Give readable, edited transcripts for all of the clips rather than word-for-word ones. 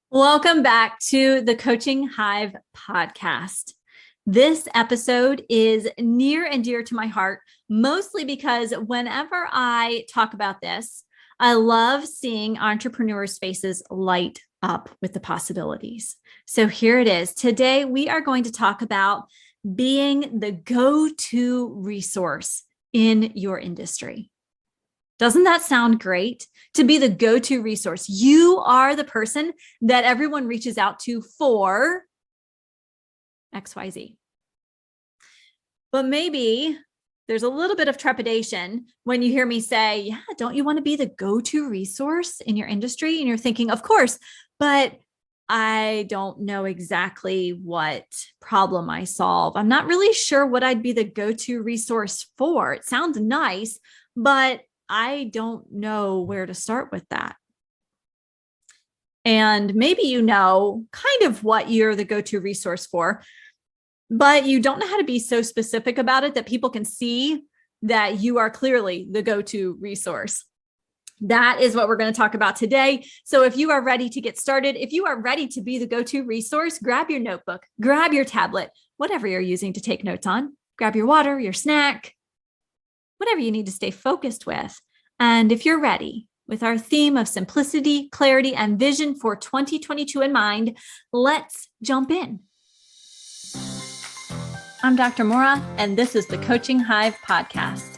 Welcome back to the Coaching Hive podcast. This episode is near and dear to my heart, mostly because whenever I talk about this, I love seeing entrepreneurs' faces light up with the possibilities. So here it is. Today, we are going to talk about being the go-to resource in your industry. Doesn't that sound great? To be the go-to resource. You are the person that everyone reaches out to for XYZ. But maybe there's a little bit of trepidation when you hear me say, yeah, don't you want to be the go-to resource in your industry? And you're thinking, of course, but I don't know exactly what problem I solve. I'm not really sure what I'd be the go-to resource for. It sounds nice, but I don't know where to start with that. And maybe you know kind of what you're the go-to resource for, but you don't know how to be so specific about it that people can see that you are clearly the go-to resource. That is what we're going to talk about today. So if you are ready to get started, if you are ready to be the go-to resource, grab your notebook, grab your tablet, whatever you're using to take notes on, grab your water, your snack, whatever you need to stay focused with. And if you're ready, with our theme of simplicity, clarity, and vision for 2022 in mind, let's jump in. I'm Dr. Maura, and this is the Coaching Hive podcast.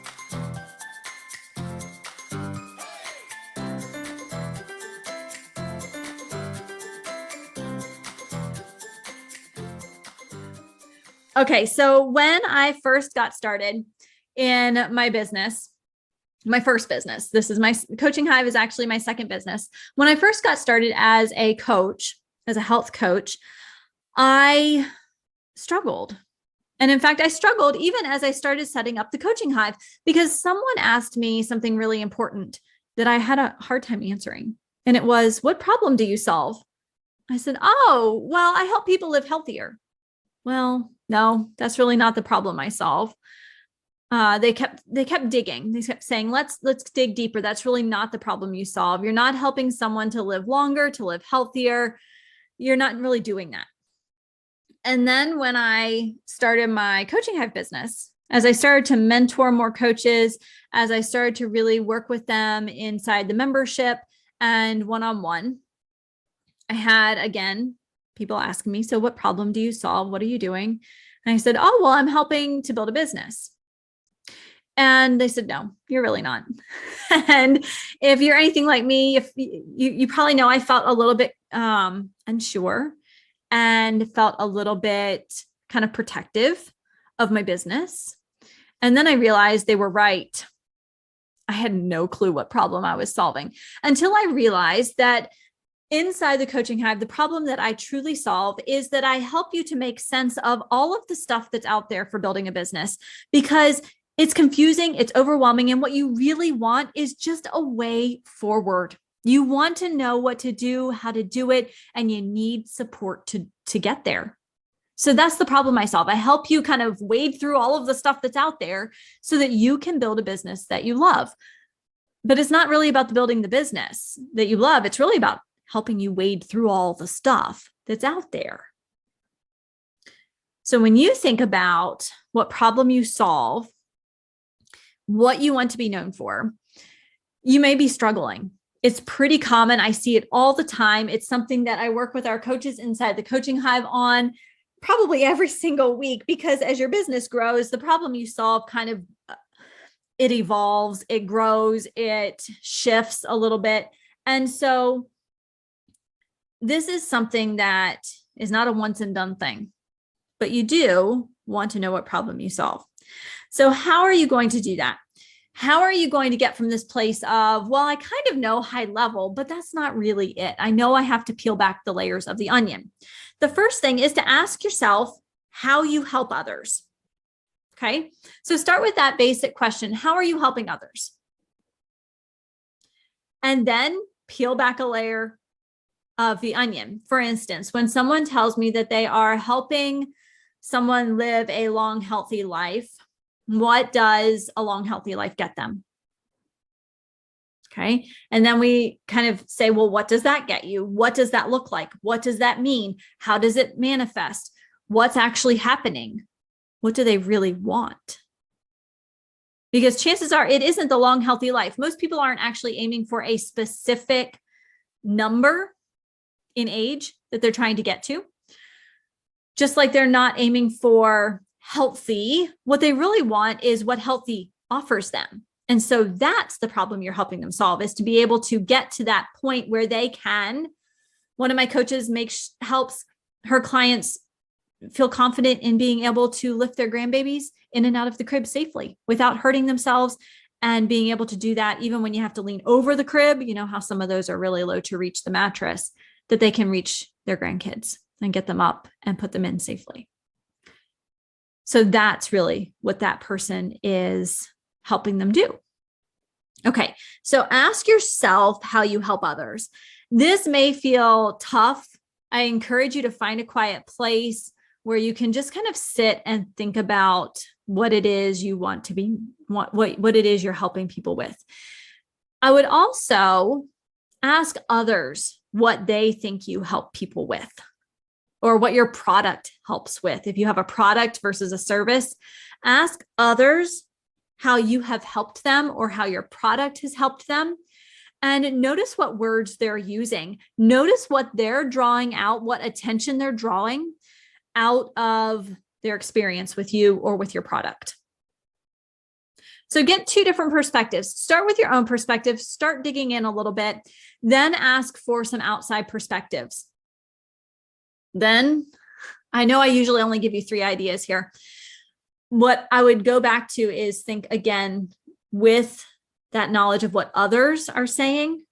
Okay, so when I first got started in my business, my first business, this is my Coaching Hive is actually my second business. When I first got started as a coach, as a health coach, I struggled. And in fact, I struggled even as I started setting up the Coaching Hive because someone asked me something really important that I had a hard time answering. And it was, what problem do you solve? I said, oh, well, I help people live healthier. Well, no, that's really not the problem I solve. They kept digging. They kept saying, let's dig deeper. That's really not the problem you solve. You're not helping someone to live longer, to live healthier. You're not really doing that. And then when I started my Coaching Hive business, as I started to mentor more coaches, as I started to really work with them inside the membership and one-on-one, I had, again, people asking me, so what problem do you solve? What are you doing? And I said, oh, well, I'm helping to build a business. And they said, no, you're really not. And if you're anything like me, if you probably know, I felt a little bit unsure and felt a little bit kind of protective of my business. And then I realized they were right. I had no clue what problem I was solving until I realized that inside the Coaching Hive, the problem that I truly solve is that I help you to make sense of all of the stuff that's out there for building a business, because it's confusing, it's overwhelming, and what you really want is just a way forward. You want to know what to do, how to do it, and you need support to get there. So that's the problem I solve. I help you kind of wade through all of the stuff that's out there so that you can build a business that you love. But it's not really about building the business that you love. It's really about helping you wade through all the stuff that's out there. So when you think about what problem you solve, what you want to be known for, you may be struggling. It's pretty common. I see it all the time. It's something that I work with our coaches inside the Coaching Hive on probably every single week, because as your business grows, the problem you solve kind of, it evolves, it grows, it shifts a little bit. And so this is something that is not a once and done thing, but you do want to know what problem you solve. So how are you going to do that? How are you going to get from this place of, well, I kind of know high level, but that's not really it. I know I have to peel back the layers of the onion. The first thing is to ask yourself how you help others. Okay, so start with that basic question. How are you helping others? And then peel back a layer of the onion. For instance, when someone tells me that they are helping someone live a long, healthy life, what does a long, healthy life get them? Okay. And then we kind of say, well, what does that get you? What does that look like? What does that mean? How does it manifest? What's actually happening? What do they really want? Because chances are it isn't the long, healthy life. Most people aren't actually aiming for a specific number in age that they're trying to get to. Just like they're not aiming for healthy, what they really want is what healthy offers them. And so that's the problem you're helping them solve, is to be able to get to that point where they can. One of my coaches helps her clients feel confident in being able to lift their grandbabies in and out of the crib safely without hurting themselves, and being able to do that even when you have to lean over the crib. You know how some of those are really low to reach the mattress, that they can reach their grandkids and get them up and put them in safely. So that's really what that person is helping them do. Okay, so ask yourself how you help others. This may feel tough. I encourage you to find a quiet place where you can just kind of sit and think about what it is you want to be, what it is you're helping people with. I would also ask others what they think you help people with, or what your product helps with. If you have a product versus a service, ask others how you have helped them or how your product has helped them. And notice what words they're using. Notice what they're drawing out, what attention they're drawing out of their experience with you or with your product. So get two different perspectives. Start with your own perspective, start digging in a little bit, then ask for some outside perspectives. Then, I know I usually only give you 3 ideas here. What I would go back to is think again with that knowledge of what others are saying,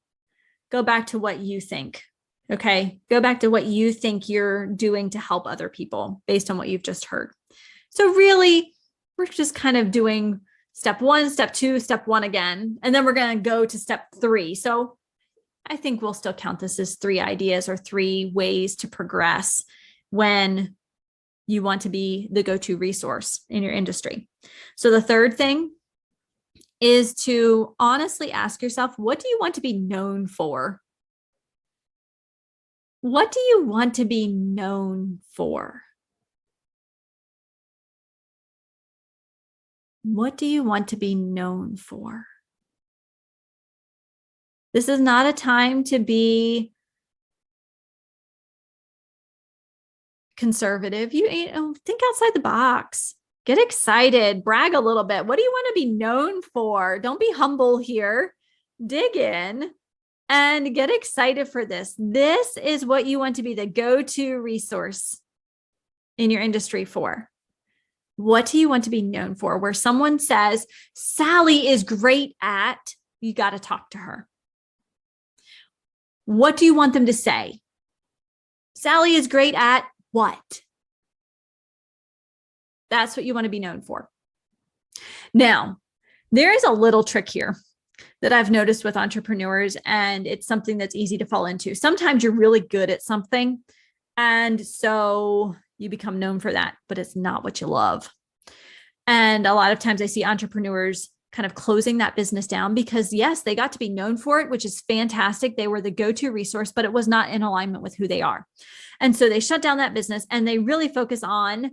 go back to what you think. Okay. Go back to what you think you're doing to help other people based on what you've just heard. So really, we're just kind of doing step 1, step 2, step 1 again, and then we're going to go to step 3. So I think we'll still count this as 3 ideas or 3 ways to progress when you want to be the go-to resource in your industry. So the third thing is to honestly ask yourself, what do you want to be known for? What do you want to be known for? What do you want to be known for? This is not a time to be conservative. You know, think outside the box. Get excited, brag a little bit. What do you want to be known for? Don't be humble here. Dig in and get excited for this. This is what you want to be the go-to resource in your industry for. What do you want to be known for? Where someone says, Sally is great at, you got to talk to her. What do you want them to say? Sally is great at what? That's what you want to be known for. Now, there is a little trick here that I've noticed with entrepreneurs, and it's something that's easy to fall into. Sometimes you're really good at something, and so you become known for that, but it's not what you love. And a lot of times I see entrepreneurs kind of closing that business down because yes, they got to be known for it, which is fantastic. They were the go-to resource, but it was not in alignment with who they are. And so they shut down that business and they really focus on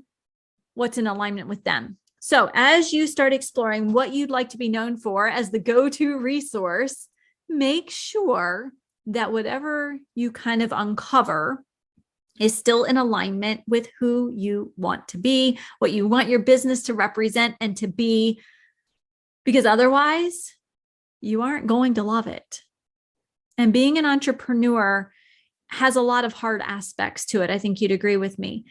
what's in alignment with them. So as you start exploring what you'd like to be known for as the go-to resource, make sure that whatever you kind of uncover is still in alignment with who you want to be, what you want your business to represent and to be, because otherwise you aren't going to love it. And being an entrepreneur has a lot of hard aspects to it. I think you'd agree with me.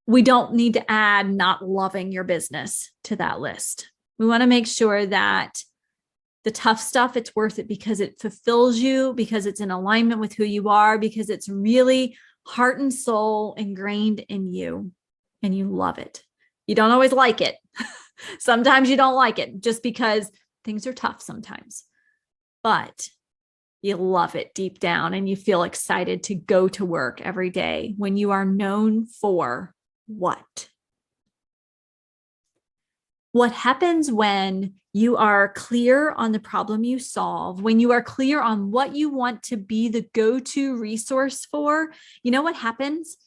We don't need to add not loving your business to that list. We want to make sure that the tough stuff, it's worth it because it fulfills you, because it's in alignment with who you are, because it's really heart and soul ingrained in you and you love it. You don't always like it. Sometimes you don't like it just because things are tough sometimes, but you love it deep down and you feel excited to go to work every day when you are known for what? What happens when you are clear on the problem you solve, when you are clear on what you want to be the go-to resource for, you know what happens?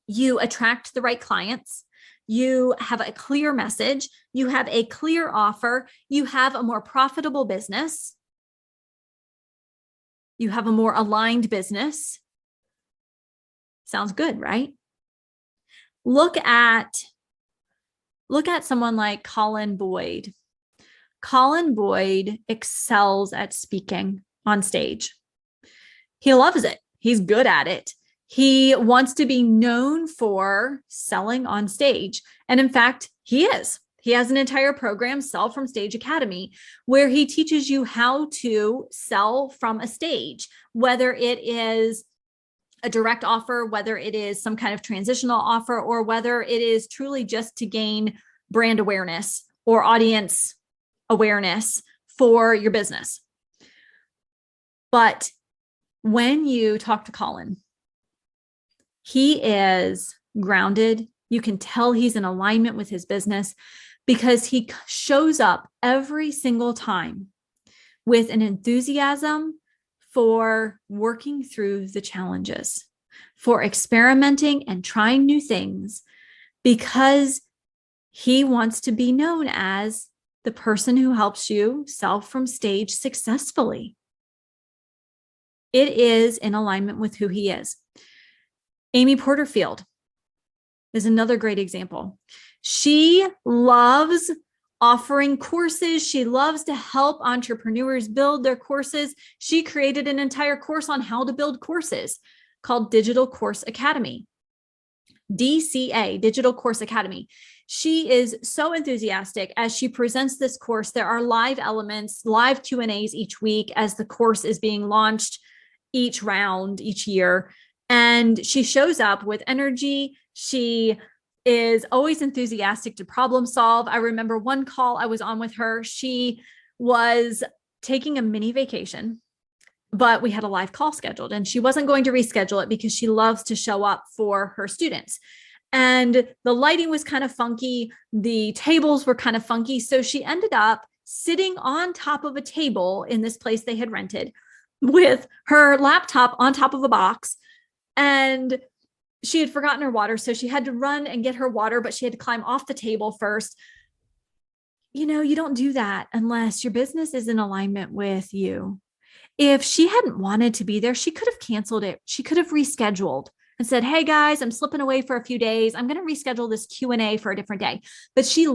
You attract the right clients. You have a clear message. You have a clear offer. You have a more profitable business. You have a more aligned business. Sounds good, right? Look at someone like Colin Boyd. Colin Boyd excels at speaking on stage. He loves it. He's good at it. He wants to be known for selling on stage. And in fact, he is. He has an entire program, Sell from Stage Academy, where he teaches you how to sell from a stage, whether it is a direct offer, whether it is some kind of transitional offer, or whether it is truly just to gain brand awareness or audience awareness for your business. But when you talk to Colin, he is grounded. You can tell he's in alignment with his business because he shows up every single time with an enthusiasm for working through the challenges, for experimenting and trying new things, because he wants to be known as the person who helps you sell from stage successfully. It is in alignment with who he is. Amy Porterfield is another great example. She loves offering courses. She loves to help entrepreneurs build their courses. She created an entire course on how to build courses called Digital Course Academy, DCA, Digital Course Academy. She is so enthusiastic as she presents this course. There are live elements, live Q&As each week as the course is being launched each round, each year. And she shows up with energy. She is always enthusiastic to problem solve. I remember one call I was on with her. She was taking a mini vacation, but we had a live call scheduled and she wasn't going to reschedule it because she loves to show up for her students. And the lighting was kind of funky. The tables were kind of funky. So she ended up sitting on top of a table in this place they had rented with her laptop on top of a box. And she had forgotten her water. So she had to run and get her water, but she had to climb off the table first. You know, you don't do that unless your business is in alignment with you. If she hadn't wanted to be there, she could have canceled it. She could have rescheduled and said, hey guys, I'm slipping away for a few days. I'm going to reschedule this Q&A for a different day. But she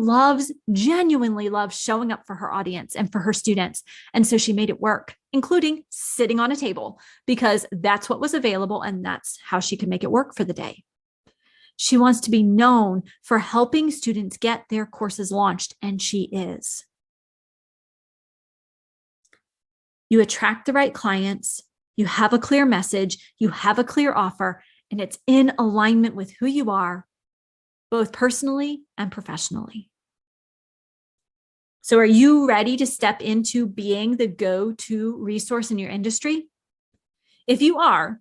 genuinely loves showing up for her audience and for her students. And so she made it work, including sitting on a table, because that's what was available and that's how she could make it work for the day. She wants to be known for helping students get their courses launched, and she is. You attract the right clients, you have a clear message, you have a clear offer, and it's in alignment with who you are, both personally and professionally. So are you ready to step into being the go-to resource in your industry? If you are,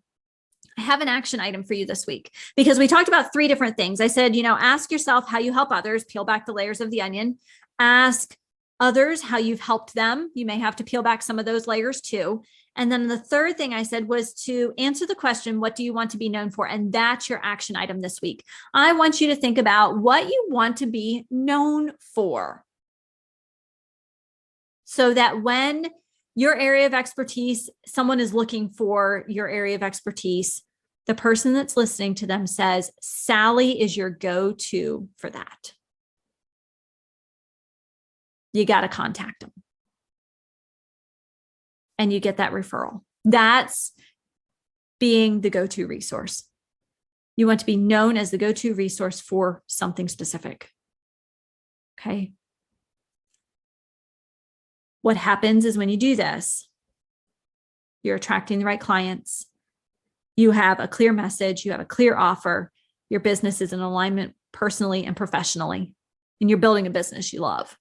I have an action item for you this week because we talked about 3 different things. I said, ask yourself how you help others, peel back the layers of the onion. Ask others how you've helped them. You may have to peel back some of those layers too. And then the third thing I said was to answer the question, what do you want to be known for? And that's your action item this week. I want you to think about what you want to be known for, so that when your area of expertise, someone is looking for your area of expertise, the person that's listening to them says, Sally is your go-to for that. You got to contact them. And you get that referral. That's being the go-to resource. You want to be known as the go-to resource for something specific. Okay. What happens is when you do this, you're attracting the right clients. You have a clear message. You have a clear offer. Your business is in alignment personally and professionally, and you're building a business you love.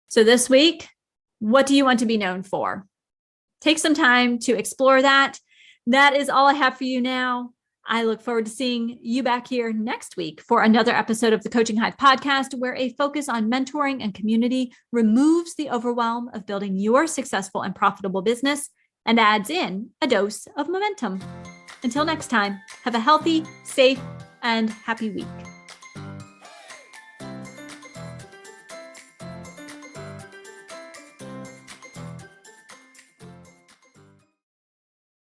So this week, what do you want to be known for? Take some time to explore that. That is all I have for you now. I look forward to seeing you back here next week for another episode of the Coaching Hive podcast, where a focus on mentoring and community removes the overwhelm of building your successful and profitable business and adds in a dose of momentum. Until next time, have a healthy, safe, and happy week.